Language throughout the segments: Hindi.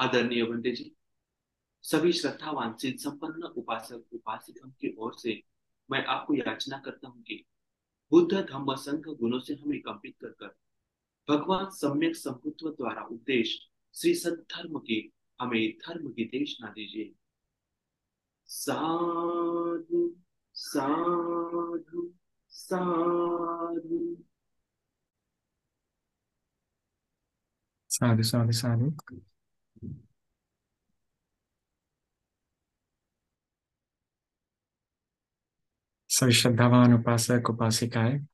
आदरणीय वंदे जी, सभी श्रद्धावान से संपन्न उपासक उपासिका की ओर से मैं आपको याचना करता हूँ कि बुद्ध धम्म संघ गुणों से हमें कंपित कर कर भगवान सम्यक संबुद्ध द्वारा उपदेश श्री सत्य धर्म की हमें धर्म की देशना दीजिए। साधु साधु साधु। साधु साधु साधु। सभी श्रद्धावान उपासक उपासिकाएं,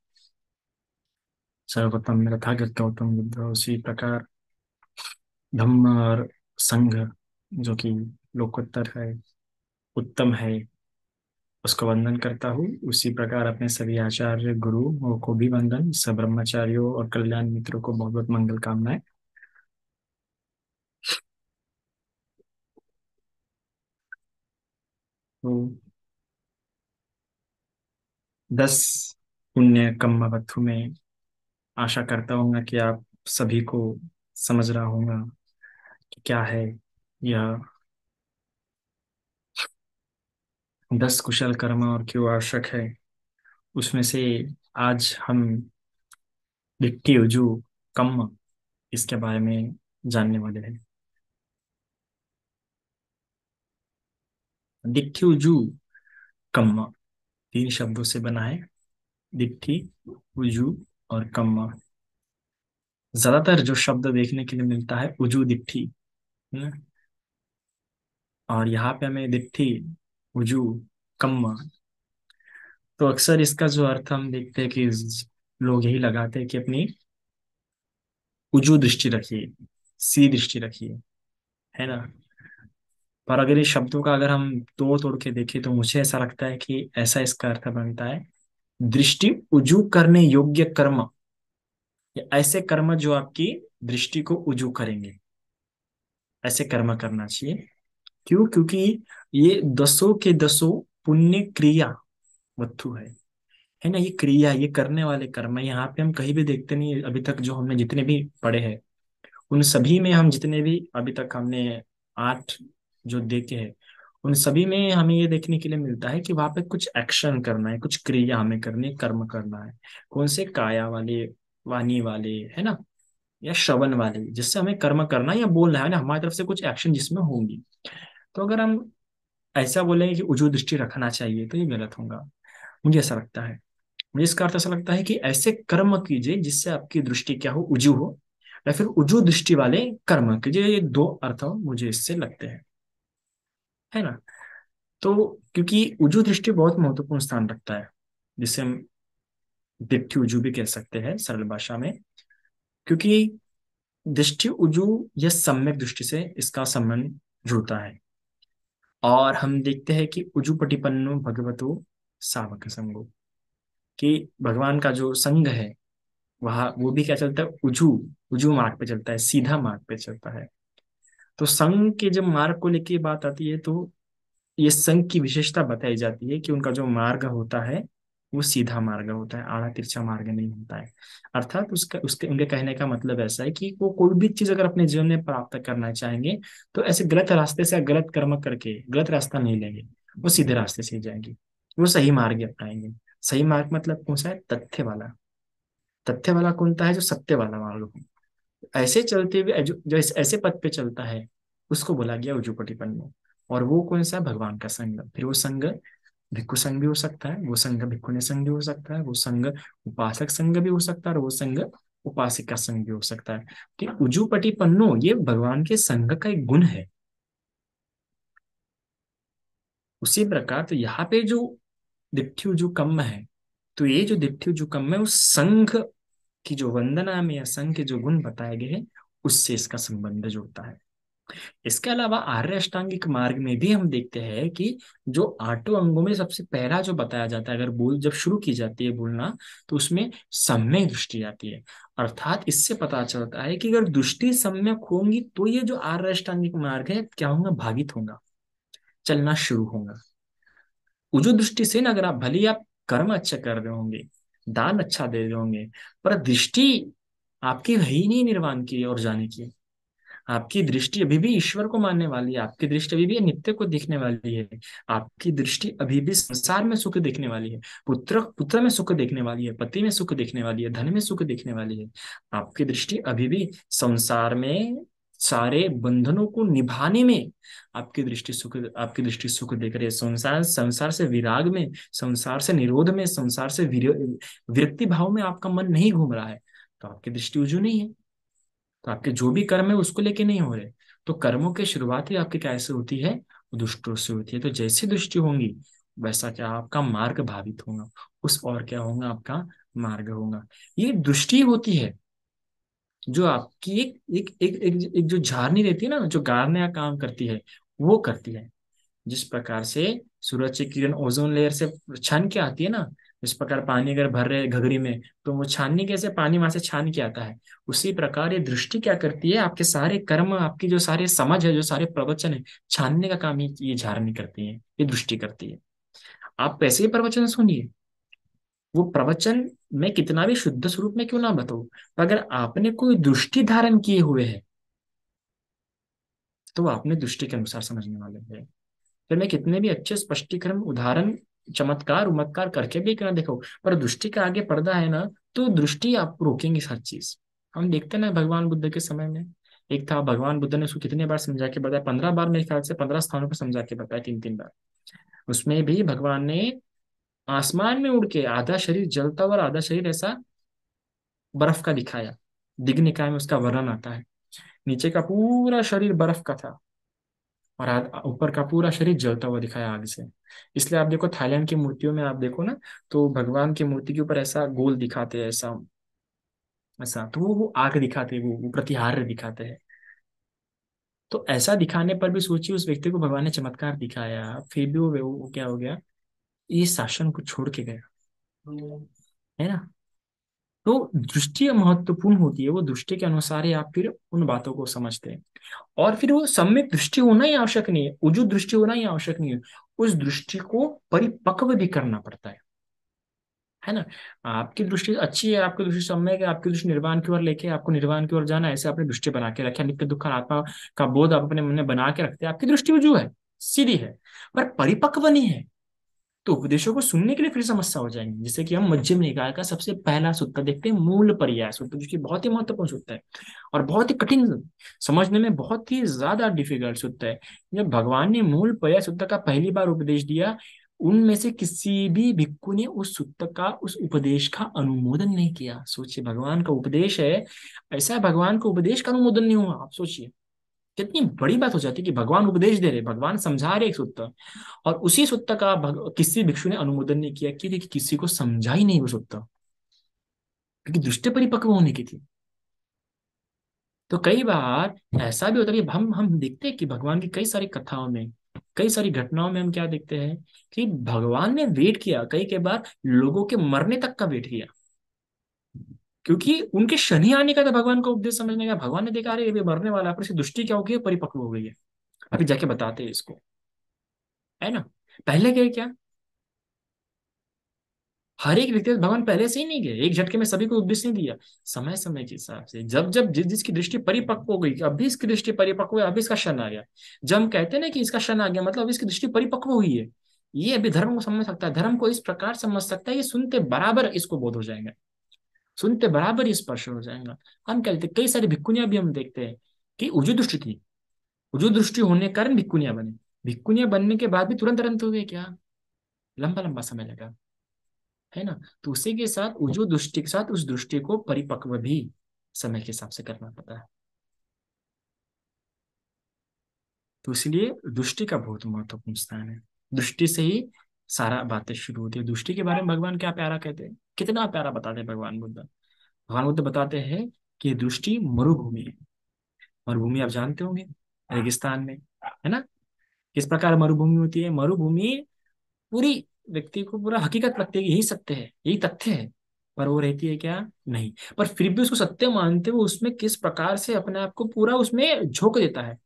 सर्वप्रथम तथागत गौतम बुद्ध उसी प्रकार धम्म और संघ जो कि लोकोत्तर है, उत्तम है, उसको वंदन करता हूँ। उसी प्रकार अपने सभी आचार्य गुरुओं को भी वंदन, सब ब्रह्मचारियों और कल्याण मित्रों को बहुत बहुत मंगल कामनाएं। तो 10 पुण्य कम्मवत्थु में आशा करता हूँ कि आप सभी को समझ रहा होगा कि क्या है यह 10 कुशल कर्म और क्यों आवश्यक है। उसमें से आज हम दिट्ठी उजू कम्म इसके बारे में जानने वाले हैं। दिट्ठी उजू कम्म 3 शब्दों से बना है, दिट्ठी, उजू और कम्म। ज्यादातर जो शब्द देखने के लिए मिलता है उजू दिट्ठी, है ना? और यहाँ पे हमें दिट्ठी उजू कम्म, तो अक्सर इसका जो अर्थ हम देखते हैं कि लोग यही लगाते हैं कि अपनी उजू दृष्टि रखिए, सी दृष्टि रखिए, है ना। पर अगर इस शब्दों का अगर हम तोड़ तोड़ के देखें तो मुझे ऐसा लगता है कि ऐसा इसका अर्थ बनता है दृष्टि उजू करने योग्य कर्म, या ऐसे कर्म जो आपकी दृष्टि को उजू करेंगे, ऐसे कर्म करना चाहिए। क्यों? क्योंकि ये दसों के दसों पुण्य क्रिया वस्तु है ना। ये क्रिया, ये करने वाले कर्म है। यहाँ पे हम कहीं भी देखते नहीं, अभी तक जो हमने जितने भी पढ़े हैं उन सभी में, हम जितने भी अभी तक हमने 8 जो देखे हैं उन सभी में हमें ये देखने के लिए मिलता है कि वहां पे कुछ एक्शन करना है, कुछ क्रिया हमें करनी है, कर्म करना है। कौन से? काया वाले, वाणी वाले, है ना, या श्रवण वाले, जिससे हमें कर्म करना है या बोलना है ना, हमारी तरफ से कुछ एक्शन जिसमें होंगी। तो अगर हम ऐसा बोलेंगे कि उजू दृष्टि रखना चाहिए तो ये गलत होगा, मुझे ऐसा लगता है। मुझे इसका अर्थ ऐसा लगता है कि ऐसे कर्म कीजिए जिससे आपकी दृष्टि क्या हो, उजू हो, या फिर उजू दृष्टि वाले कर्म कीजिए। ये 2 अर्थ मुझे इससे लगते हैं, है ना। तो क्योंकि उजू दृष्टि बहुत महत्वपूर्ण स्थान रखता है, जिसे हम दिट्ठी उजू भी कह सकते हैं सरल भाषा में। क्योंकि दृष्टि उजू या सम्यक दृष्टि से इसका संबंध जुड़ता है। और हम देखते हैं कि उजू पटिपन्नो भगवतो सावक संगो, कि भगवान का जो संग है वह वो भी क्या चलता है, उजू, उजू मार्ग पे चलता है, सीधा मार्ग पे चलता है। तो संघ के जब मार्ग को लेके बात आती है तो ये संघ की विशेषता बताई जाती है कि उनका जो मार्ग होता है वो सीधा मार्ग होता है, आड़ा तिरछा मार्ग नहीं होता है। अर्थात उसका उसके उनके कहने का मतलब ऐसा है कि वो कोई भी चीज अगर अपने जीवन में प्राप्त करना चाहेंगे तो ऐसे गलत रास्ते से या गलत कर्म करके गलत रास्ता नहीं लेंगे, वो सीधे रास्ते से ही जाएंगे, वो सही मार्ग अपनाएंगे। सही मार्ग मतलब कौन सा है? तथ्य वाला। तथ्य वाला कौन सा है? जो सत्य वाला मार्ग हो। ऐसे चलते हुए जो ऐसे पथ पे चलता है उसको बोला गया उजुपटिपन्नो। और वो कौन सा? भगवान का संग। फिर वो संग भिक्खु संघ भी हो सकता है, वो संघ भिक्खुनी संघ भी हो सकता है, वो संघ उपासक संघ भी हो सकता है, और वो संघ उपासिका संघ भी हो सकता है। कि उजुपटिपन्नो ये भगवान के संघ का एक गुण है। उसी प्रकार तो यहाँ पे जो दिट्ठि उजु कम्म है, तो ये जो दिट्ठि उजु कम्म है उस संघ की जो वंदना में या संघ के जो गुण बताए गए हैं उससे इसका संबंध जुड़ता है। इसके अलावा आर्य अष्टांगिक मार्ग में भी हम देखते हैं कि जो 8 अंगों में सबसे पहला जो बताया जाता है, अगर बोल जब शुरू की जाती है बोलना, तो उसमें सम्यक दृष्टि आती है। अर्थात इससे पता चलता है कि अगर दृष्टि सम्यक होंगी तो ये जो आर्य अष्टांगिक मार्ग है क्या होगा? भागित होगा, चलना शुरू होगा। उजू दृष्टि से ना, अगर आप भले ही आप कर्म अच्छा कर रहे होंगे, दान अच्छा दे रहे होंगे, पर दृष्टि आपकी है ही नहीं निर्वाण की और जाने की। आपकी दृष्टि अभी भी ईश्वर को मानने वाली है, आपकी दृष्टि अभी भी नित्य को देखने वाली है, आपकी दृष्टि अभी भी संसार में सुख देखने वाली है, पुत्र पुत्र में सुख देखने वाली है, पति में सुख देखने वाली है, धन में सुख देखने वाली है। आपकी दृष्टि अभी भी संसार में सारे बंधनों को निभाने में आपकी दृष्टि सुख देख रही है। संसार संसार से विराग में, संसार से निरोध में, संसार से विरक्ति भाव में आपका मन नहीं घूम रहा है, तो आपकी दृष्टि उजू नहीं है। तो आपके जो भी कर्म है उसको लेके नहीं हो रहे। तो कर्मों की शुरुआत ही आपकी कैसे होती है? दुष्टों से होती है। तो जैसी दृष्टि होंगी वैसा क्या आपका मार्ग भावित होगा, उस और क्या होगा आपका मार्ग होगा। ये दृष्टि होती है जो आपकी एक जो झारनी रहती है ना, जो गाड़ने का काम करती है, वो करती है। जिस प्रकार से सूरज की किरण ओजोन लेयर से छान के आती है ना, जिस प्रकार पानी अगर भर रहे घघरी में तो वो छाननी कैसे, पानी वहां से छान के आता है, उसी प्रकार ये दृष्टि क्या करती है, आपके सारे कर्म, आपकी जो सारे समझ है, जो सारे प्रवचन है, छानने का काम ये झारनी करती है, ये दृष्टि करती है। आप पैसे ही प्रवचन सुनिए, वो प्रवचन में कितना भी शुद्ध स्वरूप में क्यों ना बताओ, अगर आपने कोई दृष्टि धारण किए हुए है तो वो आपने दृष्टि के अनुसार समझने वाले हैं। फिर मैं कितने भी अच्छे स्पष्टीकरण, उदाहरण, चमत्कार उमत्कार करके भी क्यों ना देखो, पर दृष्टि का आगे पर्दा है ना, तो दृष्टि आपको रोकेंगे हर चीज। हम देखते हैं ना भगवान बुद्ध के समय में, एक था भगवान बुद्ध ने उसको कितने बार समझा के बताया, 15 बार मेरे ख्याल से, 15 स्थानों पर समझा के बताया, 3 3 बार। उसमें भी भगवान ने आसमान में उड़ के आधा शरीर जलता हुआ और आधा शरीर ऐसा बर्फ का दिखाया। दिग् निकाय में उसका वर्णन आता है, नीचे का पूरा शरीर बर्फ का था और ऊपर का पूरा शरीर जलता हुआ दिखाया आग से। इसलिए आप देखो थाईलैंड की मूर्तियों में आप देखो ना, तो भगवान की मूर्ति के ऊपर ऐसा गोल दिखाते हैं, ऐसा ऐसा, तो वो आग दिखाते हैं, वो प्रतिहार्य दिखाते हैं। तो ऐसा दिखाने पर भी सोचिए उस व्यक्ति को भगवान ने चमत्कार दिखाया, फिर भी वो क्या हो गया, ये शासन को छोड़ के गया, है ना। तो दृष्टि महत्वपूर्ण होती है, वो दृष्टि के अनुसार ही आप फिर उन बातों को समझते हैं। और फिर वो सम्यक दृष्टि होना ही आवश्यक नहीं है, उजू दृष्टि होना ही आवश्यक नहीं है, उस दृष्टि को परिपक्व भी करना पड़ता है ना। आपकी दृष्टि अच्छी है, आपकी दृष्टि सम्यक है, आपकी दृष्टि निर्वाण की ओर लेके आपको निर्वाण की ओर जाना है, ऐसे आपने दृष्टि बना के रखे, नित्य दुख आत्मा का बोध आप अपने मन में बना के रखते हैं, आपकी दृष्टि उजू है, सीधी है, पर परिपक्व नहीं है। तो उपदेशों को सुनने के लिए फिर समस्या हो जाएंगी। जैसे कि हम मध्यम निकाय का सबसे पहला सूत्र देखते हैं, मूल पर्याय सूत्र, जो कि बहुत ही महत्वपूर्ण सूत्र है और बहुत ही कठिन, समझने में बहुत ही ज्यादा डिफिकल्ट सूत्र है। जब भगवान ने मूल पर्याय सूत्र का पहली बार उपदेश दिया, उनमें से किसी भी भिक्खु ने उस सूत्र का, उस उपदेश का अनुमोदन नहीं किया। सोचिए, भगवान का उपदेश है, ऐसा भगवान का उपदेश का अनुमोदन नहीं हुआ। आप सोचिए कितनी बड़ी बात हो जाती है कि भगवान उपदेश दे रहे, भगवान समझा रहे एक सूत्र, और उसी सूत्र का किसी भिक्षु ने अनुमोदन नहीं किया, कि किसी को समझा ही नहीं वो सूत्र, क्योंकि दृष्टि परिपक्व होने की थी। तो कई बार ऐसा भी होता है कि हम देखते हैं कि भगवान की कई सारी कथाओं में, कई सारी घटनाओं में हम क्या देखते हैं कि भगवान ने वेट किया, कई बार लोगों के मरने तक का वेट किया, क्योंकि उनके शनि आने का था भगवान का उपदेश समझने का। भगवान ने देखा, अरे ये मरने वाला है, पर इसकी दृष्टि क्या हो गई है, परिपक्व हो गई है, अभी जाके बताते हैं इसको, है ना। पहले क्या हर एक व्यक्ति, भगवान पहले से ही नहीं गए, एक झटके में सभी को उपदेश नहीं दिया, समय समय के हिसाब से, जब जब जिसकी दृष्टि परिपक्व हो गई, कि अभी इसकी दृष्टि परिपक्व है, अभी इसका क्षण आ गया। जब हम कहते हैं ना कि इसका क्षण आ गया, मतलब अभी इसकी दृष्टि परिपक्व हुई है, ये अभी धर्म को समझ सकता है, धर्म को इस प्रकार समझ सकता है, ये सुनते बराबर इसको बोध हो जाएगा, सुनते बराबर ही स्पर्श हो जाएगा। हम कहते हैं, कई सारी भिक्कुनियां भी हम देखते हैं कि उजू दृष्टि थी, उजू दृष्टि होने के कारण भिक्कुनियां बने, भिक्कुनियां बनने के बाद भी तुरंत तुरंत हो गए क्या, लंबा लंबा समय लगा, है ना। तो उसी के साथ उजू दृष्टि के साथ उस दृष्टि को परिपक्व भी समय के हिसाब से करना पड़ता है। तो इसलिए दृष्टि का बहुत महत्वपूर्ण स्थान है, दृष्टि से ही सारा बातें शुरू होती है। दृष्टि के बारे में भगवान क्या प्यारा कहते हैं, कितना प्यारा बताते हैं भगवान बुद्ध। भगवान बुद्ध बताते हैं कि दृष्टि मरुभूमि है। मरुभूमि आप जानते होंगे, रेगिस्तान में, है ना। किस प्रकार मरुभूमि होती है, मरुभूमि पूरी व्यक्ति को पूरा हकीकत लगती है कि यही सत्य है, यही तथ्य है, पर वो रहती है क्या, नहीं। पर फिर भी उसको सत्य मानते हुए उसमें किस प्रकार से अपने आप को पूरा उसमें झोंक देता है।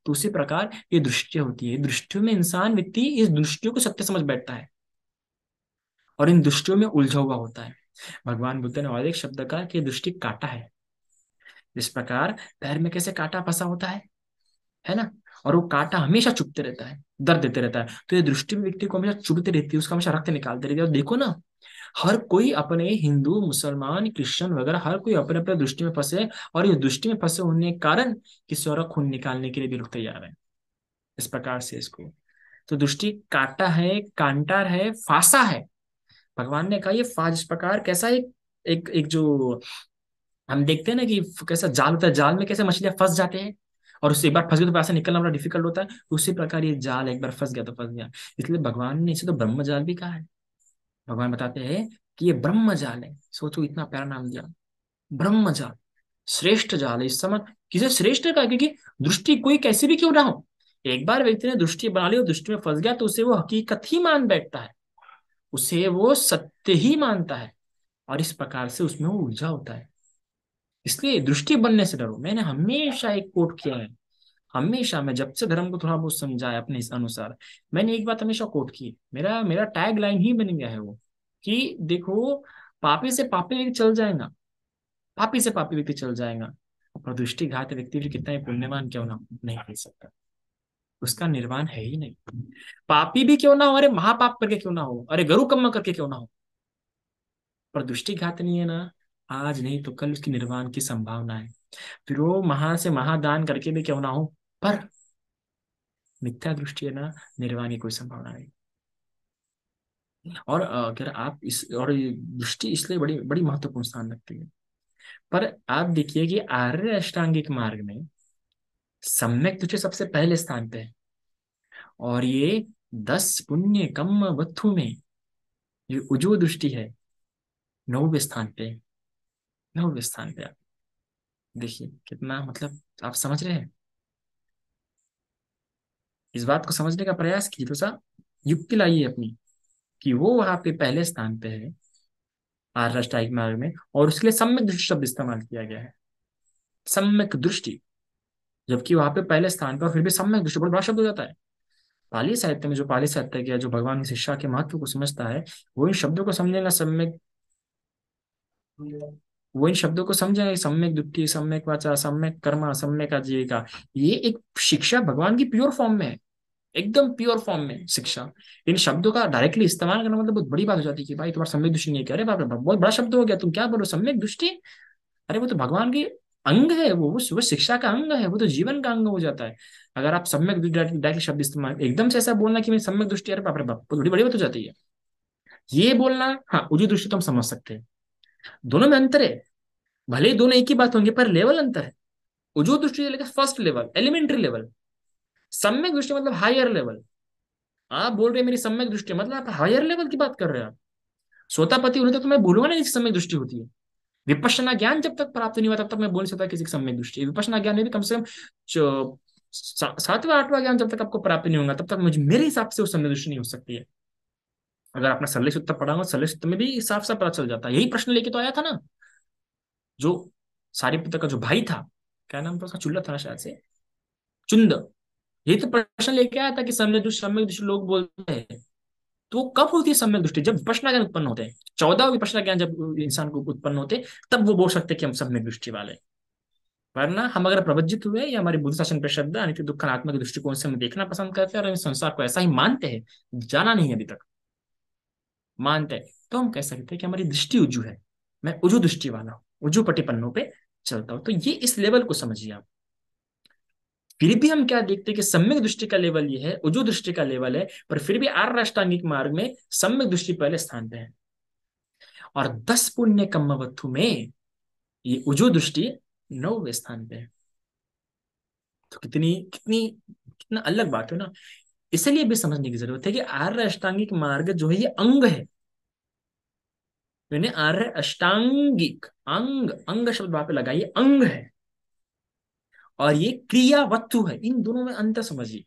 तो उसी प्रकार ये दृष्टियां होती है, दृष्टियों में इंसान व्यक्ति इस दृष्टियों को सत्य समझ बैठता है और इन दृष्टियों में उलझा हुआ होता है। भगवान बुद्ध ने और एक शब्द कहा कि ये दृष्टि कांटा है, इस प्रकार पैर में कैसे कांटा फंसा होता है ना, और वो कांटा हमेशा चुभते रहता है, दर्द देते रहता है, तो ये दृष्टि भी व्यक्ति को हमेशा चुभती रहती है, उसका हमेशा रक्त निकालते रहती है। और देखो ना, हर कोई अपने हिंदू मुसलमान क्रिश्चियन वगैरह हर कोई अपने अपने दृष्टि में फंसे, और इस दृष्टि में फंसे होने के कारण किसी और का खून निकालने के लिए भी लोग तैयार है। इस प्रकार से इसको, तो दृष्टि कांटा है, कांटार है, फांसा है। भगवान ने कहा ये फाज, इस प्रकार कैसा एक एक एक जो हम देखते हैं ना कि कैसा जाल होता है, जाल में कैसे मछलियां फंस जाते हैं, और उससे एक बार फंस गए तो पैसा निकलना बड़ा डिफिकल्ट होता है, तो उसी प्रकार ये जाल एक बार फंस गया तो फंस गया। इसलिए भगवान ने इसे तो ब्रह्म जाल भी कहा है। भगवान बताते हैं कि ये ब्रह्म जाल है, सोचो इतना प्यारा नाम दिया, ब्रह्म जाल, श्रेष्ठ जाल है। इस समय किसे श्रेष्ठ का, क्योंकि दृष्टि कोई कैसी भी क्यों ना हो, एक बार व्यक्ति ने दृष्टि बना ली और दृष्टि में फंस गया तो उसे वो हकीकत ही मान बैठता है, उसे वो सत्य ही मानता है, और इस प्रकार से उसमें वो उलझा होता है। इसलिए दृष्टि बनने से डरो। मैंने हमेशा एक कोट किया है, हमेशा, मैं जब से धर्म को थोड़ा बहुत समझा है अपने इस अनुसार, मैंने एक बात हमेशा कोट की है, मेरा मेरा टैग लाइन ही बन गया है वो, कि देखो, पापी से पापी व्यक्ति चल जाएगा, पापी से पापी व्यक्ति चल जाएगा, पर दृष्टिघात व्यक्ति भी कितना ही पुण्यवान क्यों ना हो, नहीं कर सकता, उसका निर्वाण है ही नहीं। पापी भी क्यों ना हो, अरे महापाप करके क्यों ना हो, अरे गरु कर्म करके क्यों ना हो, पर दृष्टिघात नहीं है ना, आज नहीं तो कल उसकी निर्वाण की संभावना है। फिर वो महा से महादान करके भी क्यों ना हो, पर मिथ्या दृष्टि है ना, निर्वाण की कोई संभावना नहीं। और अगर आप इस, और ये दृष्टि इसलिए बड़ी बड़ी महत्वपूर्ण स्थान रखती है। पर आप देखिए कि आर्य अष्टांगिक मार्ग में सम्यक दृष्टि सबसे पहले स्थान पे है, और ये 10 पुण्य कम वत्थु में ये उजू दृष्टि है 9वें स्थान पे, 9वें स्थान पे। आप देखिए कितना, मतलब आप समझ रहे हैं, इस बात को समझने का प्रयास कीजिए, तो सा युक्ति लाइए अपनी, कि वो वहां पे पहले स्थान पे है आर्य अष्टांगिक मार्ग में, और उसके लिए सम्यक दृष्टि शब्द इस्तेमाल किया गया है, सम्यक दृष्टि, जबकि वहां पे पहले स्थान पर, फिर भी सम्यक दृष्टि बहुत बड़ा शब्द हो जाता है। पाली साहित्य में जो पाली साहित्य है, जो भगवान की शिक्षा के महत्व को समझता है, वो इन शब्दों को समझेगा, सम्यक, वो इन शब्दों को समझेगा, सम्यक दृष्टि, सम्यक वाचा, सम्यक कर्मा, सम्यक आजीविका, ये एक शिक्षा भगवान की प्योर फॉर्म में है, एकदम प्योर फॉर्म में शिक्षा। इन शब्दों का डायरेक्टली इस्तेमाल करना मतलब बहुत बड़ी बात हो जाती है, कि भाई तुम्हारा सम्यक दृष्टि नहीं है क्या, अरे बाप रे बाप, बहुत बड़ा शब्द हो गया, तुम क्या बोलो सम्यक दृष्टि, अरे वो तो भगवान की अंग है, वो शिक्षा का अंग है, वो तो जीवन का अंग हो जाता है। अगर आप सम्यक डायरेक्ट शब्द इस्तेमाल एकदम से ऐसा बोलना कि मैं सम्यक दृष्टि, अरे बाप रे बाप, बड़ी बड़ी बात हो जाती है। ये बोलना, हाँ उचित दृष्टि तो हम समझ सकते हैं, दोनों में अंतर है, भले ही दोनों एक ही बात होंगे पर लेवल अंतर है। उजू दृष्टि लेकर फर्स्ट लेवल, एलिमेंट्री लेवल, सम्यक दृष्टि मतलब हायर लेवल। आप बोल रहे हैं मेरी सम्यक दृष्टि, मतलब आप हायर लेवल की बात कर रहे हैं आप। सोतापति उन्हें तो मैं भूलूंगा नहीं जिसकी सम्यक दृष्टि होती है। विपश्यना ज्ञान जब तक प्राप्त नहीं हुआ तब तक मैं बोल नहीं सकता किसी की सम्यक दृष्टि है। विपश्यना ज्ञान में भी कम से कम 7वां 8वां ज्ञान जब तक आपको प्राप्त नहीं होगा तब तक मुझे, मेरे हिसाब से, उस सम्यक दृष्टि नहीं हो सकती है। अगर आपने सरल सूत्र पढ़ा हो, सरल सूत्र में भी साफ साफ पता चल जाता है, यही प्रश्न लेके तो आया था ना, जो सारिपुत्र का जो भाई था, क्या नाम था उसका, चुल्ला था ना शायद से, चुंद, यही तो प्रश्न लेके आया था कि सम्यक दृष्टि लोग बोलते हैं, तो वो कब होती है सम्यक दृष्टि, जब विपश्यना ज्ञान उत्पन्न होते हैं, 14 विपश्यना ज्ञान जब इंसान को उत्पन्न होते हैं, तब वो बोल सकते हैं कि हम सम्यक दृष्टि वाले हैं। वरना हम अगर प्रवज्जित हुए या हमारी बुद्धि शासन प्रशब्द अनित्य दुख अनात्मा के दृष्टिकोण से हम देखना पसंद करते हैं और इस संसार को ऐसा ही मानते हैं, जाना नहीं है अभी तक, मानते हैं, तो हम कह सकते हैं कि हमारी दृष्टि उजू है, मैं उजू दृष्टि वाला हूँ, उजू पट्टी पे चलता हूँ। तो ये इस लेवल को समझिए आप। फिर भी हम क्या देखते हैं कि सम्यक दृष्टि का लेवल ये है, उजू दृष्टि का लेवल है, पर फिर भी आर्य अष्टांगिक मार्ग में सम्यक दृष्टि पहले स्थान पे है, और 10 पुण्य कम्मवत्थु में ये उजू दृष्टि 9वें स्थान पे है। तो कितनी कितनी कितना अलग बात है ना। इसलिए भी समझने की जरूरत है कि आर्य अष्टांगिक मार्ग जो है ये अंग है, मैंने आर्य अष्टांगिक, अंग, अंग शब्द वहां पे लगाइए, अंग है, और ये क्रियावत्तु है, इन दोनों में अंतर समझिए।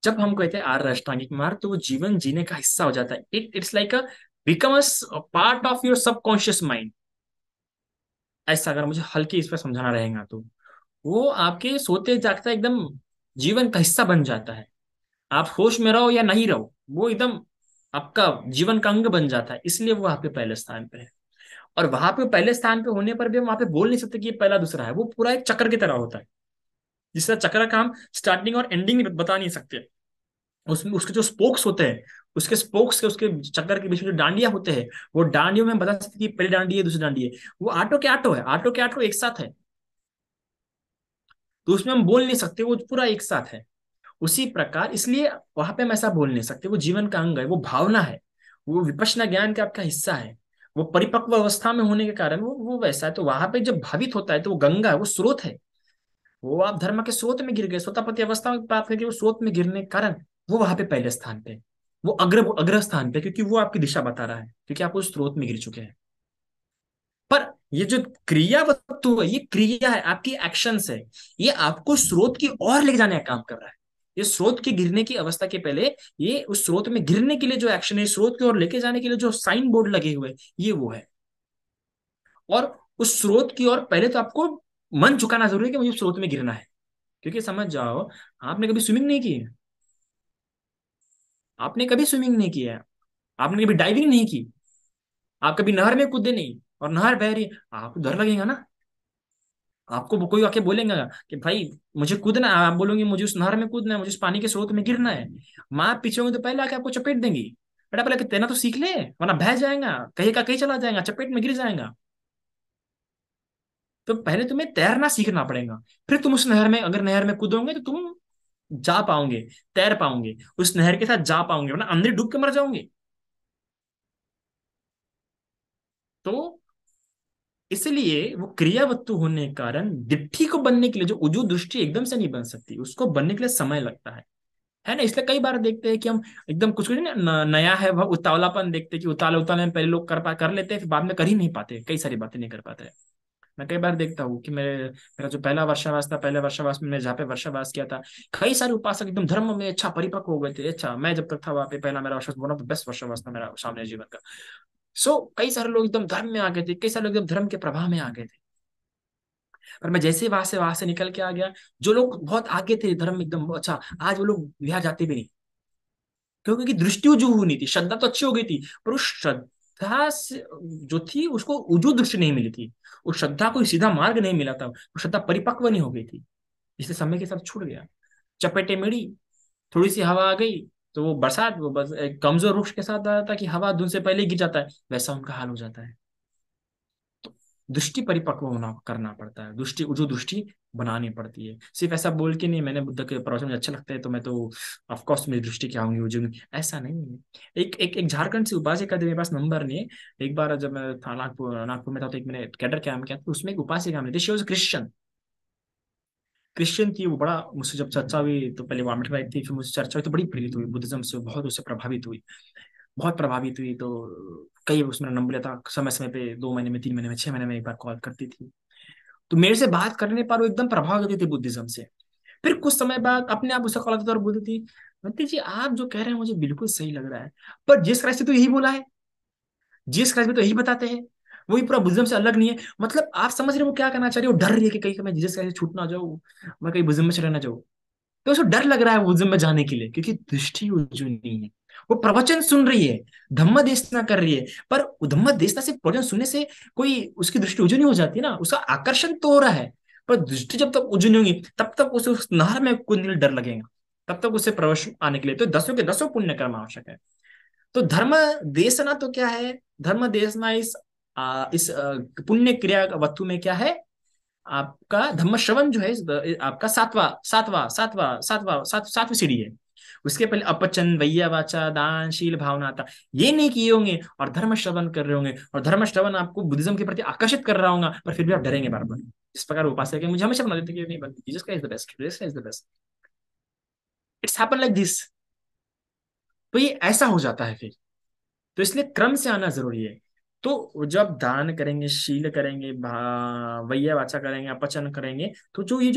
जब हम कहते हैं आर्य अष्टांगिक मार्ग, तो वो जीवन जीने का हिस्सा हो जाता है, it's like a becomes part of your subconscious mind. ऐसा अगर मुझे हल्के इस पर समझाना रहेगा तो वो आपके सोते जागता एकदम जीवन का हिस्सा बन जाता है। आप होश में रहो या नहीं रहो, वो एकदम आपका जीवन का अंग बन जाता है, इसलिए वो आपके पहले स्थान पे है। और वहां पे पहले स्थान पे होने पर भी हम वहां पे बोल नहीं सकते कि ये पहला दूसरा है, वो पूरा एक चक्र की तरह होता है, जिससे चक्र का हम स्टार्टिंग और एंडिंग बता नहीं सकते। उसमें उसके जो स्पोक्स होते हैं, उसके स्पोक्स के उसके चक्कर के बीच में जो डांडिया होते हैं, वो डांडियों में हम बता सकते हैं कि पहली डांडी है दूसरी डांडी है। वो आटो के आटो है, आटो के आटो एक साथ है, तो उसमें हम बोल नहीं सकते, वो पूरा एक साथ है। उसी प्रकार इसलिए वहां पे हम ऐसा बोल नहीं सकते, वो जीवन का अंग है, वो भावना है, वो विपश्यना ज्ञान का आपका हिस्सा है। वो परिपक्व अवस्था में होने के कारण वो वैसा है। तो वहां पे जब भावित होता है तो वो गंगा है, वो स्रोत है। वो आप धर्म के स्रोत में गिर गए, स्वतापति अवस्था में प्राप्त करके वो स्रोत में गिरने के कारण वो वहां पे पहले स्थान पे, वो अग्र स्थान पे, क्योंकि वो आपकी दिशा बता रहा है, क्योंकि आप उस स्रोत में गिर चुके हैं। पर ये जो क्रिया वस्तु है, ये क्रिया है, आपकी एक्शंस है, ये आपको स्रोत की ओर ले जाने का काम कर रहा है। ये स्रोत के गिरने की अवस्था के पहले, ये उस स्रोत में गिरने के लिए जो एक्शन है, स्रोत की ओर लेके जाने के लिए जो साइन बोर्ड लगे हुए, ये वो है। और उस स्रोत की ओर पहले तो आपको मन झुकाना जरूरी है कि मुझे स्रोत में गिरना है। क्योंकि समझ जाओ, आपने कभी स्विमिंग नहीं की है, आपने कभी स्विमिंग नहीं किया है, आपने कभी डाइविंग नहीं की, आप कभी नहर में कूदे नहीं, और नहर बह रही है, आपको डर लगेगा ना। आपको कोई आके बोलेगा कि भाई मुझे कूदना है, आप बोलोगे मुझे उस नहर में कूदना है, मुझे उस पानी के स्रोत में गिरना है, माँ पीछे होंगे तो पहले आके आपको चपेट देंगी, बेटा पहले कि तैरना तो सीख ले, वरना बह जाएगा, कहीं का कहीं चला जाएगा, चपेट में गिर जाएगा। तो पहले तुम्हें तैरना सीखना पड़ेगा, फिर तुम उस नहर में, अगर नहर में कूदोगे तो तुम जा पाओगे, तैर पाओगे, उस नहर के साथ जा पाओगे, वरना अंदर डूब के मर जाओगे। तो इसलिए वो क्रियावस्तु होने के कारण दिट्ठी को बनने के लिए, जो उजू दृष्टि एकदम से नहीं बन सकती, उसको बनने के लिए समय लगता है ना। इसलिए कई बार देखते हैं कि हम एकदम कुछ कुछ नया है वह उतावलापन देखते हैं कि उताले उताले में पहले लोग कर लेते हैं, फिर बाद में कर ही नहीं पाते, कई सारी बातें नहीं कर पाते। मैं कई बार देखता हूँ कि मेरा जो पहला वर्षावास था, पहले वर्षावास में मैं जहाँ पे वर्षावास किया था, कई सारे उपासक एकदम धर्म में अच्छा परिपक्व हो गए थे। अच्छा, मैं जब तक था वहाँ पे, पहला मेरा वर्षावास वन ऑफ द बेस्ट वर्षावास था मेरा सामने जीवन का। कई सारे लोग एकदम धर्म में आ गए थे, कई सारे लोग एकदम धर्म के प्रभाव में आ गए थे। पर मैं जैसे ही वहां से निकल के आ गया, जो लोग बहुत आगे थे धर्म में एकदम अच्छा, आज वो लोग बिहार जाते भी नहीं, क्योंकि दृष्टि उजू नहीं थी। श्रद्धा तो अच्छी हो गई थी, पर उस श्रद्धा से जो थी उसको उजू दृष्टि नहीं मिली थी, उस श्रद्धा को सीधा मार्ग नहीं मिला था, वो श्रद्धा परिपक्व नहीं हो गई थी, इसलिए समय के साथ छूट गया। चपेटे मिली, थोड़ी सी हवा आ गई, तो वो बरसात, वो बस एक कमजोर वृक्ष के साथ आता था कि हवा धुन से पहले ही गिर जाता है, वैसा उनका हाल हो जाता है। तो दृष्टि परिपक्व होना करना पड़ता है, दृष्टि जो दृष्टि बनानी पड़ती है। सिर्फ ऐसा बोल के नहीं, मैंने बुद्ध के प्रवचन मुझे अच्छा लगता है तो मैं तो ऑफ कोर्स मेरी दृष्टि क्या होंगी, वो जो ऐसा नहीं है। एक झारखंड से उपासिका थी, मेरे पास नंबर नहीं है। एक बार जब मैं था नागपुर में था, तो एक मैंने कैडर कैम्प किया, तो उसमें एक उपासिका मिली थी, शी वाज क्रिश्चियन। क्रिश्चियन थी वो, बड़ा मुझसे जब चर्चा हुई तो पहले वॉमिट आई थी, फिर मुझसे चर्चा हुई तो बड़ी प्रेरित हुई बुद्धिज्म से, बहुत उससे प्रभावित हुई, बहुत प्रभावित हुई। तो कई उसमें नंबर लिया था, समय समय पे 2 महीने में, 3 महीने में, 6 महीने में एक बार कॉल करती थी। तो मेरे से बात करने पर वो एकदम प्रभावित होती थी बुद्धिज्म से। फिर कुछ समय बाद अपने आप उसे कॉल करती थी और बोलती थी, बंटी जी आप जो कह रहे हैं मुझे बिल्कुल सही लग रहा है, पर जीसस क्राइस्ट ने तो यही बोला है, जीसस क्राइस्ट भी तो यही बताते हैं, वही पूरा बुद्धिज्म से अलग नहीं है। मतलब आप समझ रहे हो वो क्या करना चाह रही है, वो डर रही है कि कहीं मैं जीसस क्राइस्ट से छूट ना जाऊँ, मैं कहीं बुद्धिज्म में चला ना जाऊँ। तो उसको डर लग रहा है बुद्धिज्म में जाने के लिए, क्योंकि दृष्टि जो नहीं है। वो प्रवचन सुन रही है, धम्म देशना कर रही है, पर धम्म देशना से प्रवचन सुनने से कोई उसकी दृष्टि उजू नहीं हो जाती ना, उसका आकर्षण तो हो रहा है, पर दृष्टि जब तक उजू नहीं होगी तब तक उसे उस नहर में कूदने के लिए डर लगेगा, तब तक उसे प्रवेश आने के लिए तो दसों के दसों पुण्य कर्म आवश्यक है। तो धर्म देशना तो क्या है, धर्म देशना इस पुण्य क्रिया वस्तु में क्या है, आपका धम्म श्रवण जो है आपका सातवीं सीढ़ी है। उसके पहले अपचन वैया वाचा दान शील भावना था, ये नहीं किए होंगे और धर्म श्रवण कर रहे होंगे, और धर्म श्रवण आपको बुद्धिज्म के प्रति आकर्षित कर रहा होगा, पर फिर भी आप डरेंगे बार बार। इस प्रकार उपासक है मुझे हमेशा बना देते कि नहीं, जीसस का इज द बेस्ट, जीसस का is the best, it's happen like this. तो ये ऐसा हो जाता है फिर। तो इसलिए क्रम से आना जरूरी है। तो जब दान करेंगे, शील करेंगे, वैया वाचा करेंगे, अपचन करेंगे, तो जो ये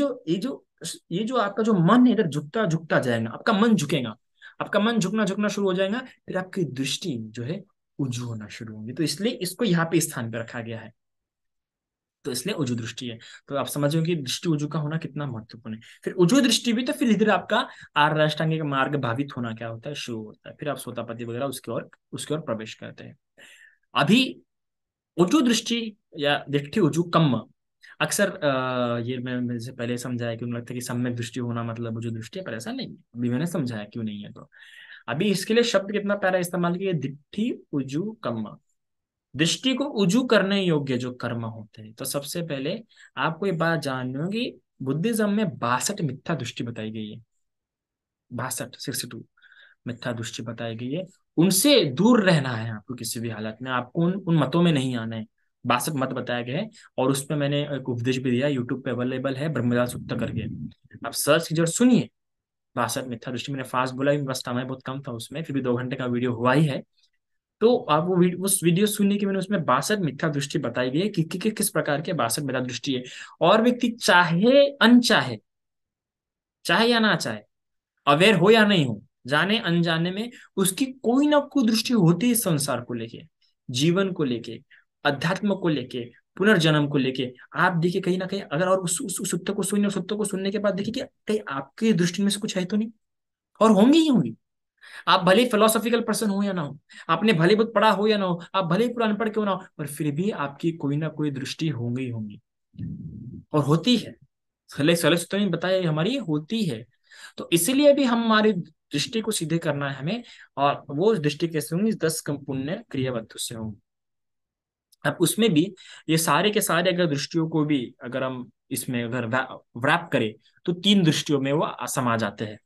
जो आपका जो मन है इधर झुकता झुकता जाएगा, आपका मन झुकेगा, आपका मन झुकना झुकना शुरू हो जाएगा, फिर आपकी दृष्टि जो है उजू होना शुरू होगी। तो इसलिए इसको यहाँ पे स्थान पे रखा गया है, तो इसलिए उजू दृष्टि है। तो आप समझो कि दृष्टि उजू का होना कितना महत्वपूर्ण है। फिर उजू दृष्टि भी, तो फिर इधर आपका आर्य अष्टांगिक मार्ग भावित होना क्या होता है, शुरू होता है, फिर आप सोतापति वगैरह उसके और प्रवेश करते हैं। अभी उजू दृष्टि या दिट्ठी उजू कम्म, अक्सर ये मैंने से पहले समझाया कि उन्हें लगता है कि सम्यक दृष्टि होना मतलब उजू दृष्टि है, पर ऐसा नहीं है। अभी मैंने समझाया क्यों नहीं है। तो अभी इसके लिए शब्द कितना प्यारा इस्तेमाल किया, दिट्ठी उजू कम्म। दृष्टि को उजू करने योग्य जो कर्म होते हैं, तो सबसे पहले आपको ये बात जाननी होगी, बुद्धिज्म में 62 मिथ्या दृष्टि बताई गई है। 62 मिथ्या दृष्टि बताई गई है। उनसे दूर रहना है आपको, किसी भी हालत में आपको उन मतों में नहीं आना है। 62 मत बताए गए हैं, और उसपे मैंने एक उपदेश भी दिया, यूट्यूब पे अवेलेबल है, ब्रह्मदास सूत्र करके, आप सर्च कीजिए और सुनिए। 62 मिथ्या दृष्टि, मैंने फास्ट बोला, बस समय बहुत कम था उसमें, फिर भी 2 घंटे का वीडियो हुआ ही है। तो आप वो उस वीडियो सुनने की, मैंने उसमें 62 मिथ्या दृष्टि बताई गई है कि किस प्रकार के 62 मिथ्या दृष्टि है। और व्यक्ति चाहे अनचाहे, चाहे या ना चाहे, अवेयर हो या नहीं हो, जाने अनजाने में उसकी कोई ना कोई दृष्टि होती है संसार को लेके, जीवन को लेके, अध्यात्म को लेके, पुनर्जन्म को लेके। आप देखिए कहीं ना कहीं, अगर और उस सत्य को सुनिए, सत्य को सुनने के बाद देखिए कि कहीं आपकी दृष्टि में से कुछ है तो नहीं, और होंगी ही होंगी। आप भले फिलोसॉफिकल पर्सन हो या ना हो, आपने भले बहुत पढ़ा हो या ना हो, आप भले ही पूरा अनपढ़ क्यों ना हो, पर फिर भी आपकी कोई ना कोई दृष्टि होंगी ही होंगी, और होती है। सले सले सूत्र ने बताया, हमारी होती है। तो इसीलिए भी हम हमारी दृष्टि को सीधे करना है हमें, और वो दृष्टि कैसे होंगी, 10 कम पुण्य क्रियावत्तु से होंगी। अब उसमें भी ये सारे के सारे अगर दृष्टियों को भी अगर हम इसमें अगर व्रैप करें, तो 3 दृष्टियों में वो समा जाते हैं।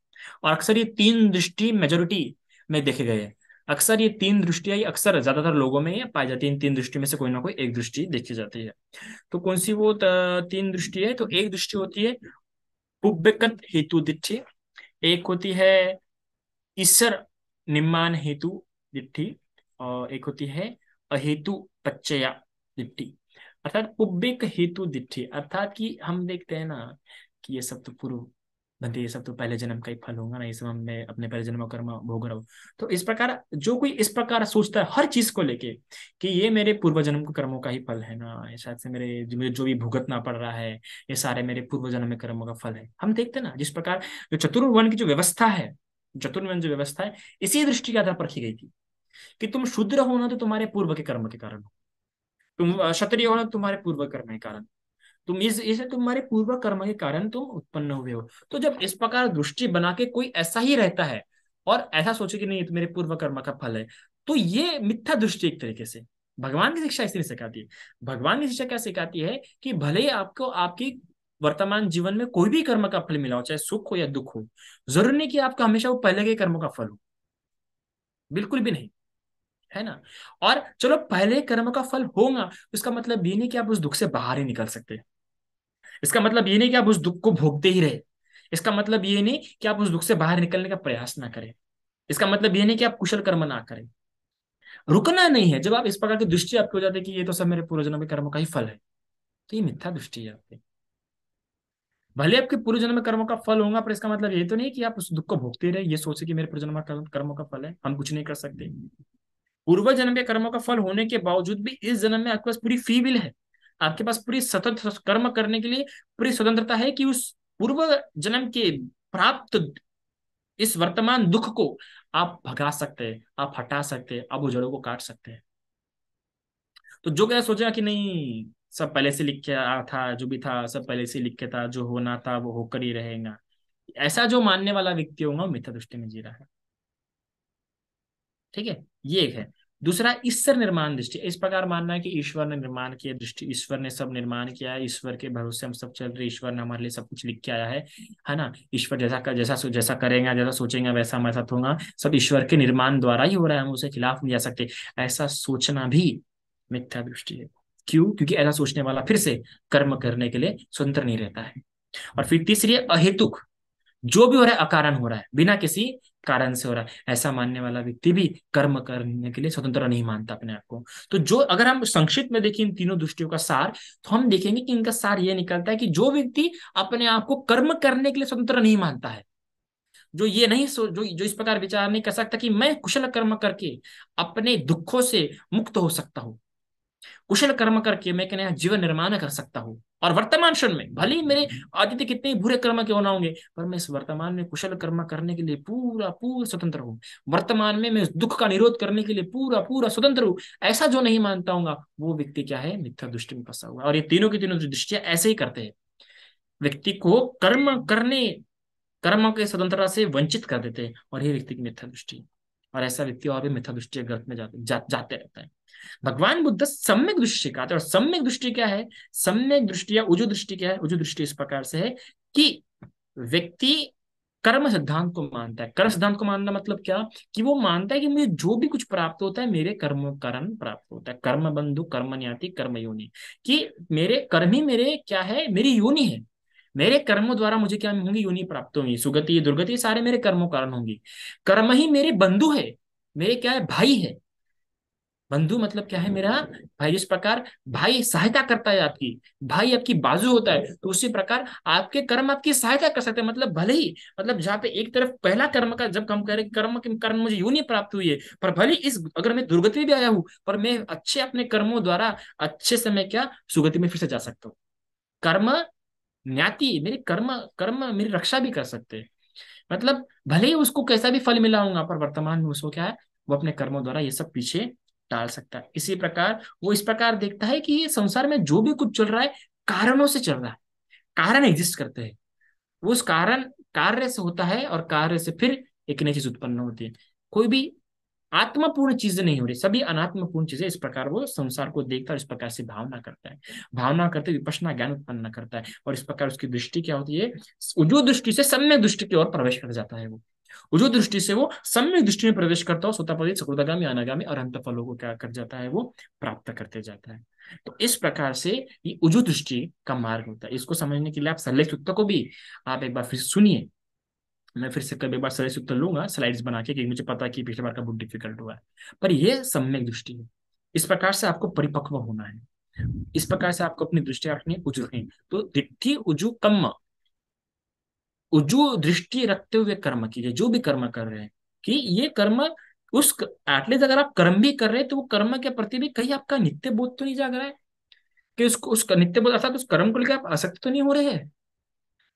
और अक्सर ये 3 दृष्टि मेजोरिटी में देखे गए हैं। अक्सर ये 3 दृष्टियां ही अक्सर ज्यादातर लोगों में ये पाई जाती है। इन 3 दृष्टि में से कोई ना कोई एक दृष्टि देखी जाती है। तो कौन सी वो 3 दृष्टि है, तो एक दृष्टि होती है पुब्बकत हेतु दिट्ठि, एक होती है ईश्वर निर्माण हेतु दिट्ठि, और एक होती है अहेतु पच्चया दिट्ठि। अर्थात पुब्बिक हेतु दिट्ठि, अर्थात कि हम देखते हैं ना कि ये सब तो पूर्व बंदे, ये सब तो पहले जन्म का ही फल होगा ना, ये सब मैं अपने पहले जन्म का कर्म भोग रहा हूँ। तो इस प्रकार जो कोई इस प्रकार सोचता है हर चीज को लेके कि ये मेरे पूर्व जन्म के कर्मों का ही फल है ना, ये शायद से मुझे जो भी भुगतना पड़ रहा है, ये सारे मेरे पूर्व जन्म में कर्मों का फल है। हम देखते हैं ना जिस प्रकार जो चतुर्वन की जो व्यवस्था है, चतुर्वन जो व्यवस्था है, इसी दृष्टि के आधार पर रखी गई थी कि तुम शूद्र होना तो तुम्हारे पूर्व के कर्म के कारण हो, तुम क्षत्रिय होना तो तुम्हारे पूर्व कर्म के कारण, तुम इसे तुम्हारे पूर्व कर्म के कारण तुम उत्पन्न हुए हो। तो जब इस प्रकार दृष्टि बना के कोई ऐसा ही रहता है और ऐसा सोचे कि नहीं ये तो मेरे पूर्व कर्म का फल है, तो ये मिथ्या दृष्टि एक तरीके से। भगवान की शिक्षा इसलिए सिखाती है। भगवान की शिक्षा क्या सिखाती है कि भले ही आपको आपकी वर्तमान जीवन में कोई भी कर्म का फल मिला हो, चाहे सुख हो या दुख हो, जरूरी नहीं कि आपका हमेशा वो पहले के कर्मों का फल हो, बिल्कुल भी नहीं, है ना। और चलो पहले कर्म का फल होगा, इसका मतलब ये नहीं कि आप उस दुख से बाहर ही निकल सकते। इसका मतलब ये नहीं कि आप उस दुख को भोगते ही रहे। इसका मतलब ये नहीं कि आप उस दुख से बाहर निकलने का प्रयास ना करें। इसका मतलब ये नहीं कि आप कुशल कर्म ना करें। रुकना नहीं है। जब आप इस प्रकार की दृष्टि आपकी हो जाती है कि ये तो सब मेरे पूर्वजन्म के कर्मों का ही फल है, तो ये मिथ्या दृष्टि है आपकी। भले आपके पूर्वजन्म में कर्मों का फल होगा, पर इसका मतलब ये तो नहीं कि आप उस दुख को भोगते रहे, ये सोचे कि मेरे पूर्वजन्म का कर्मों का फल है, हम कुछ नहीं कर सकते। पूर्व जन्म के कर्मों का फल होने के बावजूद भी इस जन्म में आपके पास पूरी फ्री विल है। आपके पास पूरी स्वतंत्र कर्म करने के लिए पूरी स्वतंत्रता है कि उस पूर्व जन्म के प्राप्त इस वर्तमान दुख को आप भगा सकते हैं, आप हटा सकते हैं, आप वो जड़ों को काट सकते हैं। तो जो क्या सोचेगा कि नहीं सब पहले से लिख के आया था, जो भी था सब पहले से लिख के था, जो होना था वो होकर ही रहेगा, ऐसा जो मानने वाला व्यक्ति होगा वो मिथ्या दृष्टि में जी रहा है। ठीक है, ये एक है। दूसरा ईश्वर निर्माण दृष्टि, इस प्रकार मानना है कि ईश्वर ने निर्माण किया दृष्टि, ईश्वर ने सब निर्माण किया है, ईश्वर के भरोसे हम सब चल रहे, ईश्वर ने हमारे लिए सब कुछ लिख के आया है ना। ईश्वर जैसा करेगा, जैसा सोचेगा वैसा हमारे साथ होगा, सब ईश्वर के निर्माण द्वारा ही हो रहा है, हम उसे खिलाफ नहीं जा सकते। ऐसा सोचना भी मिथ्या दृष्टि है। क्यों? क्योंकि ऐसा सोचने वाला फिर से कर्म करने के लिए स्वतंत्र नहीं रहता है। और फिर तीसरी है अहेतुक, जो भी हो रहा है अकारण हो रहा है, बिना किसी कारण से हो रहा है, ऐसा मानने वाला व्यक्ति भी कर्म करने के लिए स्वतंत्र नहीं मानता अपने आप को। तो जो अगर हम संक्षिप्त में देखें इन तीनों दृष्टियों का सार, तो हम देखेंगे कि इनका सार ये निकलता है कि जो व्यक्ति अपने आप को कर्म करने के लिए स्वतंत्र नहीं मानता है, जो ये नहीं जो इस प्रकार विचार नहीं कर सकता कि मैं कुशल कर्म करके अपने दुखों से मुक्त हो सकता हूँ, कुशल कर्म करके मैं क्या नया जीवन निर्माण कर सकता हूँ। और वर्तमान क्षण में भले ही मेरे अतीत कितने ही बुरे कर्म क्यों ना होंगे, पर मैं इस वर्तमान में कुशल कर्म करने के लिए पूरा पूरा स्वतंत्र हूँ। वर्तमान में मैं इस दुख का निरोध करने के लिए पूरा पूरा स्वतंत्र हूँ। ऐसा जो नहीं मानता हूँ वो व्यक्ति क्या है, मिथ्या दृष्टि में फंसा हुआ है। और ये तीनों की तीनों दृष्टियां ऐसे ही करते हैं, व्यक्ति को कर्म के स्वतंत्रता से वंचित कर देते हैं, और ये व्यक्ति की मिथ्या दृष्टि है। और ऐसा व्यक्ति और भी मिथ्या दृष्टि गर्त में जाते रहता है। भगवान बुद्ध सम्यक दृष्टि सिखाते हैं। और सम्यक दृष्टि क्या है, सम्यक दृष्टि या उजु दृष्टि क्या है, उजु दृष्टि इस प्रकार से है कि व्यक्ति कर्म सिद्धांत को मानता है। कर्म सिद्धांत को मानना मतलब क्या, कि वो मानता है कि मुझे जो भी कुछ प्राप्त होता है मेरे कर्म कारण प्राप्त होता है। कर्म बंधु कर्म न्याति कर्म योनि, कि मेरे कर्म ही मेरे क्या है, मेरी योनि है। मेरे कर्मों द्वारा मुझे क्या होंगी, योनि प्राप्त होंगी, सुगति दुर्गति सारे मेरे कर्मों कारण होंगी। कर्म ही मेरे बंधु है, मेरे क्या है, भाई है। बंधु मतलब क्या है, मेरा भाई। जिस प्रकार भाई सहायता करता है आपकी, भाई आपकी बाजू होता है, तो उसी प्रकार आपके कर्म आपकी सहायता कर सकते हैं। मतलब भले ही, मतलब जहाँ पे एक तरफ पहला कर्म का जब हम कह रहे हैं कर्म के कारण मुझे यूं प्राप्त हुई है, पर भले इस अगर मैं दुर्गति में भी आया हूं, पर मैं अच्छे अपने कर्मों द्वारा अच्छे से मैं क्या सुगति में फिर से जा सकता हूँ। कर्म ज्ञाति मेरे कर्म कर्म मेरी रक्षा भी कर सकते हैं। मतलब भले ही उसको कैसा भी फल मिला होगा, पर वर्तमान में उसको क्या है, वो अपने कर्मों द्वारा ये सब पीछे टाल सकता है। इसी प्रकार वो इस प्रकार देखता है कि ये संसार में जो भी कुछ चल रहा है कारणों से चल रहा है, कारण एग्जिस्ट करते हैं। वो उस कारण कार्य से होता है, और कार्य से फिर एक नई चीज उत्पन्न होती है। कोई भी आत्मपूर्ण चीजें नहीं हो रही, सभी अनात्मपूर्ण चीजें। इस प्रकार वो संसार को देखता है और इस प्रकार से भावना करता है। भावना करते विपश्यना ज्ञान उत्पन्न करता है, और इस प्रकार उसकी दृष्टि क्या होती है, उजो दृष्टि से सम्यक दृष्टि की ओर प्रवेश कर जाता है वो। उजो दृष्टि से वो सम्यक दृष्टि में प्रवेश करता हो, सोतापदी सकृतगामी अनागामी और अंत फलों को क्या कर जाता है, वो प्राप्त करते जाता है। तो इस प्रकार से ये उजो दृष्टि का मार्ग होता है। इसको समझने के लिए आप सरल सूत्र को भी आप एक बार फिर सुनिए। मैं फिर से कभी एक बार सरल सूत्र लूंगा स्लाइड्स बना के, क्योंकि मुझे पता है कि पिछली बार का बहुत डिफिकल्ट हुआ है। पर यह सम्यक दृष्टि है। इस प्रकार से आपको परिपक्व होना है, इस प्रकार से आपको अपनी दृष्टि रखनी है, उजु रखनी है। तो दिट्ठी उजु कम्म, उजु दृष्टि रखते हुए कर्म कीजिए, जो भी कर्म कर रहे हैं, कि ये कर्म उस एटलीस्ट अगर आप कर्म भी कर रहे हैं तो वो कर्म के प्रति भी कहीं आपका नित्य बोध तो नहीं जाग रहा है, कि उसको उसका नित्य बोध अर्थात उस कर्म को लेकर आप आसक्त तो नहीं हो रहे हैं।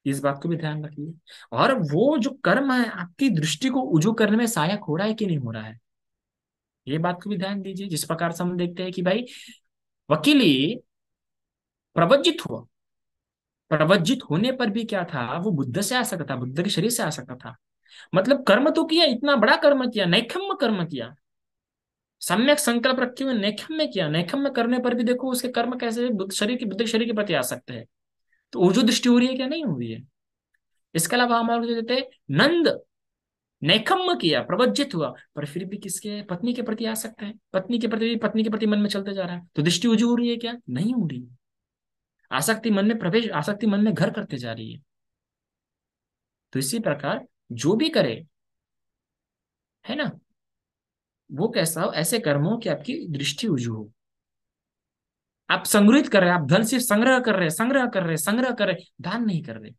इस बात को भी ध्यान रखिए। और वो जो कर्म है आपकी दृष्टि को उजू करने में सहायक हो रहा है कि नहीं हो रहा है, ये बात को भी ध्यान दीजिए। जिस प्रकार से हम देखते हैं कि भाई वकीली प्रवज्जित हुआ, प्रवज्जित होने पर भी क्या था, वो बुद्ध से आ सकता था, बुद्ध के शरीर से आ सकता था। मतलब कर्म तो किया, इतना बड़ा कर्म किया, नैखम्य कर्म किया, सम्यक संकल्प रखे हुए नैखम्य किया। नैखम्य करने पर भी देखो उसके कर्म कैसे बुद्ध के शरीर के प्रति आ सकते हैं। तो ऊर्जा दृष्टि हो रही है क्या, नहीं हो रही है। इसके अलावा हमारे देते हैं नंद, नैखम्य किया, प्रवज्जित हुआ, पर फिर भी किसके, पत्नी के प्रति आ सकते हैं। पत्नी के प्रति मन में चलते जा रहा है, तो दृष्टि ऊजू हो रही है क्या, नहीं हो रही। आसक्ति मन में प्रवेश, आसक्ति मन में घर करते जा रही है। तो इसी प्रकार जो भी करे, है ना, वो कैसा हो, ऐसे कर्मों की आपकी दृष्टि ऊजू हो। आप संग्रहित कर रहे हैं, आप धन सिर्फ संग्रह कर रहे हैं, संग्रह कर रहे हैं, संग्रह कर रहे हैं, दान नहीं कर रहे,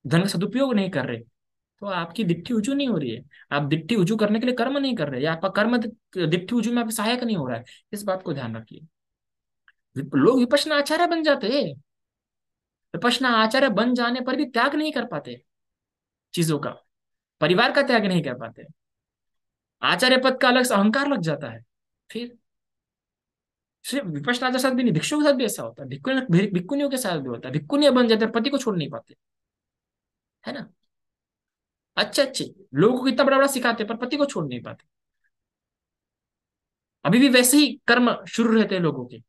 धन का सदुपयोग नहीं कर रहे, तो आपकी दिट्ठी उजू नहीं हो रही है। आप दिट्ठी उजू करने के लिए कर्म नहीं कर रहे, या आपका कर्म दिट्ठी उजू में आपका सहायक नहीं हो रहा है। इस बात को ध्यान रखिए। लोग विपश्यना आचार्य बन जाते हैं, विपश्यना आचार्य बन जाने पर भी त्याग नहीं कर पाते चीजों का, परिवार का त्याग नहीं कर पाते, आचार्य पद का अलग से अहंकार लग जाता है। फिर सिर्फ विपश्यना के साथ भी नहीं, भिक्षुओं के साथ भी ऐसा होता है, भिक्खुनियों के साथ भी होता है। भिक्खुनियां बन जाते हैं, पति को छोड़ नहीं पाते, है ना। अच्छे अच्छे लोगों को इतना बड़ा बड़ा सिखाते हैं, पर पति को छोड़ नहीं पाते। अभी भी वैसे ही कर्म शुरू रहते हैं लोगों के,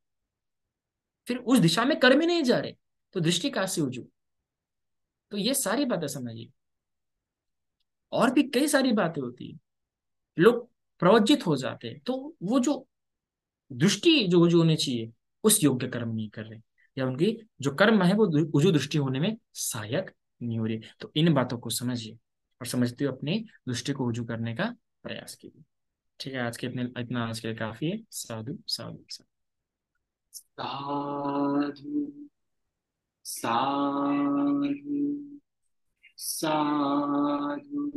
फिर उस दिशा में कर्म ही नहीं जा रहे, तो दृष्टि कहां से उजू। तो ये सारी बातें समझिए। और भी कई सारी बातें होती है, लोग प्रवज्जित हो जाते हैं, तो वो जो दृष्टि जो होनी चाहिए उस योग्य कर्म नहीं कर रहे, या उनकी जो कर्म है वो उजू दृष्टि होने में सहायक नहीं हो रही। तो इन बातों को समझिए, और समझते हुए अपनी दृष्टि को उजू करने का प्रयास कीजिए। ठीक है, आज के इतने इतना आज के लिए काफी है। साधु साधु साधु। साधु साधु साधु।